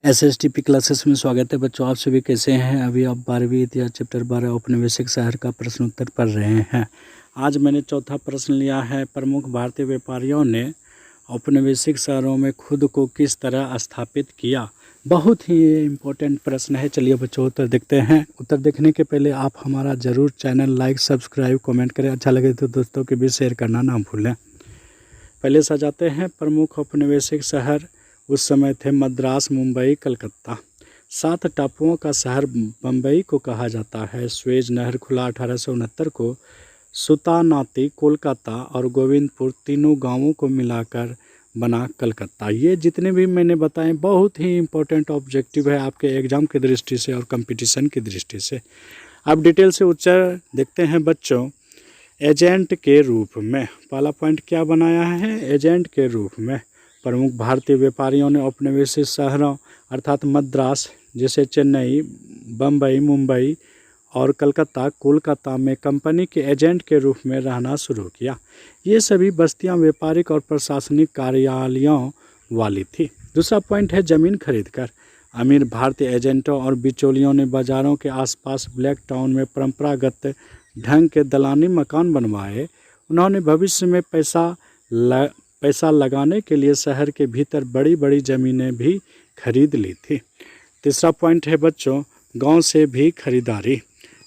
एसएसटीपी classes में स्वागत है बच्चों। आप सभी कैसे हैं? अभी आप 12वीं इतिहास चैप्टर 12 औपनिवेशिक शहर का प्रश्न उत्तर पढ़ रहे हैं। आज मैंने चौथा प्रश्न लिया है, प्रमुख भारतीय व्यापारियों ने औपनिवेशिक शहरों में खुद को किस तरह स्थापित किया। बहुत ही इम्पोर्टेंट प्रश्न है। चलिए बच्चों उत्तर देखते हैं। उत्तर देखने के पहले आप हमारा ज़रूर चैनल लाइक, सब्सक्राइब, कमेंट करें। अच्छा लगे तो दोस्तों के बीच शेयर करना ना भूलें। पहले सजाते हैं प्रमुख औपनिवेशिक शहर। उस समय थे मद्रास, मुंबई, कलकत्ता। 7 टापुओं का शहर बम्बई को कहा जाता है। स्वेज नहर खुला 1869 को। सुतानाती, कोलकाता और गोविंदपुर तीनों गांवों को मिलाकर बना कलकत्ता। ये जितने भी मैंने बताए बहुत ही इम्पोर्टेंट ऑब्जेक्टिव है आपके एग्ज़ाम की दृष्टि से और कंपटीशन की दृष्टि से। अब डिटेल से उत्तर देखते हैं बच्चों। एजेंट के रूप में पहला पॉइंट क्या बनाया है? एजेंट के रूप में प्रमुख भारतीय व्यापारियों ने औपनिवेशिक शहरों अर्थात मद्रास जैसे चेन्नई, बम्बई, मुंबई और कलकत्ता, कोलकाता में कंपनी के एजेंट के रूप में रहना शुरू किया। ये सभी बस्तियां व्यापारिक और प्रशासनिक कार्यालयों वाली थी। दूसरा पॉइंट है ज़मीन खरीदकर। अमीर भारतीय एजेंटों और बिचौलियों ने बाज़ारों के आसपास ब्लैक टाउन में परंपरागत ढंग के दलानी मकान बनवाए। उन्होंने भविष्य में पैसा लगाने के लिए शहर के भीतर बड़ी बड़ी ज़मीनें भी खरीद ली थी। तीसरा पॉइंट है बच्चों, गांव से भी खरीदारी।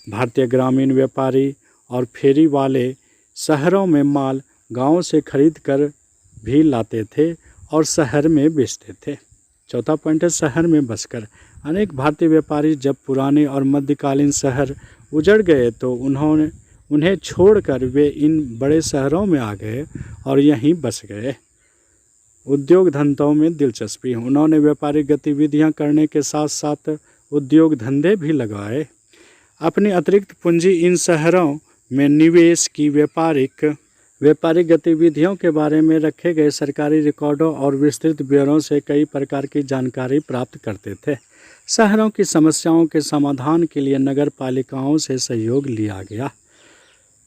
भारतीय ग्रामीण व्यापारी और फेरी वाले शहरों में माल गांव से खरीद कर भी लाते थे और शहर में बेचते थे। चौथा पॉइंट है शहर में बसकर। अनेक भारतीय व्यापारी जब पुराने और मध्यकालीन शहर उजड़ गए तो उन्हें छोड़कर वे इन बड़े शहरों में आ गए और यहीं बस गए। उद्योग धंधों में दिलचस्पी। उन्होंने व्यापारिक गतिविधियां करने के साथ साथ उद्योग धंधे भी लगाए। अपनी अतिरिक्त पूंजी इन शहरों में निवेश की। व्यापारिक गतिविधियों के बारे में रखे गए सरकारी रिकॉर्डों और विस्तृत ब्यौरों से कई प्रकार की जानकारी प्राप्त करते थे। शहरों की समस्याओं के समाधान के लिए नगर पालिकाओं से सहयोग लिया गया।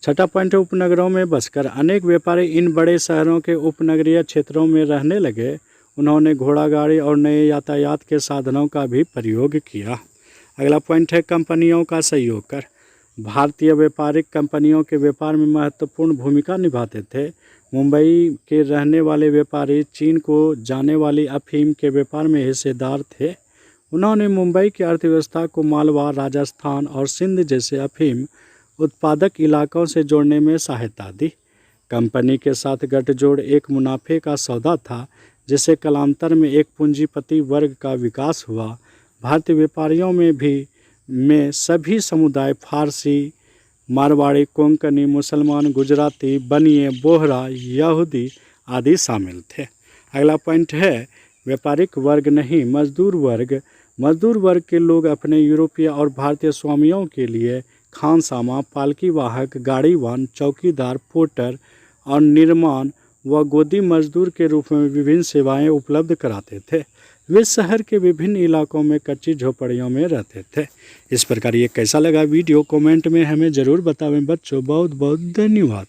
छठा पॉइंट है उपनगरों में बसकर। अनेक व्यापारी इन बड़े शहरों के उपनगरीय क्षेत्रों में रहने लगे। उन्होंने घोड़ा गाड़ी और नए यातायात के साधनों का भी प्रयोग किया। अगला पॉइंट है कंपनियों का सहयोग कर। भारतीय व्यापारिक कंपनियों के व्यापार में महत्वपूर्ण भूमिका निभाते थे। मुंबई के रहने वाले व्यापारी चीन को जाने वाली अफीम के व्यापार में हिस्सेदार थे। उन्होंने मुंबई की अर्थव्यवस्था को मालवा, राजस्थान और सिंध जैसे अफीम उत्पादक इलाकों से जोड़ने में सहायता दी। कंपनी के साथ गठजोड़ एक मुनाफे का सौदा था, जिससे कालांतर में एक पूंजीपति वर्ग का विकास हुआ। भारतीय व्यापारियों में सभी समुदाय फारसी, मारवाड़ी, कोंकणी, मुसलमान, गुजराती, बनिए, बोहरा, यहूदी आदि शामिल थे। अगला पॉइंट है व्यापारिक वर्ग नहीं, मजदूर वर्ग। मजदूर वर्ग के लोग अपने यूरोपीय और भारतीय स्वामियों के लिए खानसामा, पालकी वाहक, गाड़ीवान, चौकीदार, पोर्टर और निर्माण व गोदी मजदूर के रूप में विभिन्न सेवाएं उपलब्ध कराते थे। वे शहर के विभिन्न इलाकों में कच्ची झोपड़ियों में रहते थे। इस प्रकार ये कैसा लगा वीडियो कमेंट में हमें ज़रूर बतावें बच्चों। बहुत बहुत धन्यवाद।